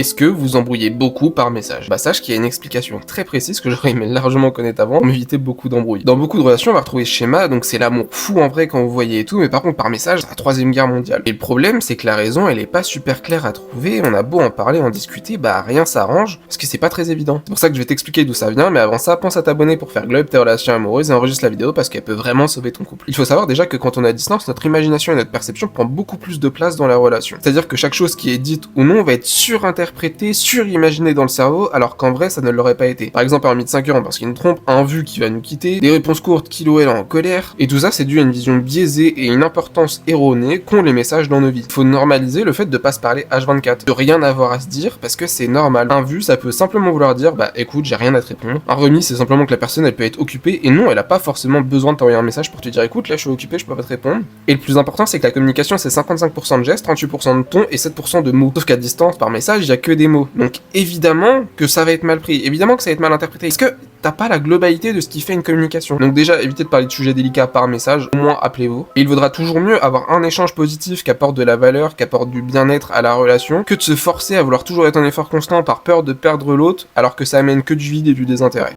Est-ce que vous embrouillez beaucoup par message? Bah sache qu'il y a une explication très précise que j'aurais aimé largement connaître avant pour m'éviter beaucoup d'embrouilles. Dans beaucoup de relations, on va retrouver ce schéma, donc c'est l'amour fou en vrai quand vous voyez et tout, mais par contre par message, c'est la troisième guerre mondiale. Et le problème, c'est que la raison, elle est pas super claire à trouver, on a beau en parler, en discuter, bah rien s'arrange, parce que c'est pas très évident. C'est pour ça que je vais t'expliquer d'où ça vient, mais avant ça, pense à t'abonner pour faire glow up tes relations amoureuses et enregistre la vidéo parce qu'elle peut vraiment sauver ton couple. Il faut savoir déjà que quand on est à distance, notre imagination et notre perception prend beaucoup plus de place dans la relation. C'est-à-dire que chaque chose qui est dite ou non va être surinterprétée, imaginé dans le cerveau, alors qu'en vrai ça ne l'aurait pas été. Par exemple un mythe 5 ans parce qu'il nous trompe, un vu qui va nous quitter, des réponses courtes qu'il ou elle est en colère, et tout ça c'est dû à une vision biaisée et une importance erronée qu'ont les messages dans nos vies. Faut normaliser le fait de pas se parler H24, de rien avoir à se dire parce que c'est normal. Un vu ça peut simplement vouloir dire bah écoute j'ai rien à te répondre. Un remis c'est simplement que la personne elle peut être occupée et non elle a pas forcément besoin de t'envoyer un message pour te dire écoute là je suis occupé je peux pas te répondre. Et le plus important c'est que la communication c'est 55% de gestes, 38% de ton et 7% de mots. Sauf qu'à distance par message il y a que des mots. Donc évidemment que ça va être mal pris, évidemment que ça va être mal interprété. Est-ce que t'as pas la globalité de ce qui fait une communication? Donc déjà, évitez de parler de sujets délicats par message, au moins appelez-vous. Et il vaudra toujours mieux avoir un échange positif qui apporte de la valeur, qui apporte du bien-être à la relation, que de se forcer à vouloir toujours être en effort constant par peur de perdre l'autre, alors que ça amène que du vide et du désintérêt.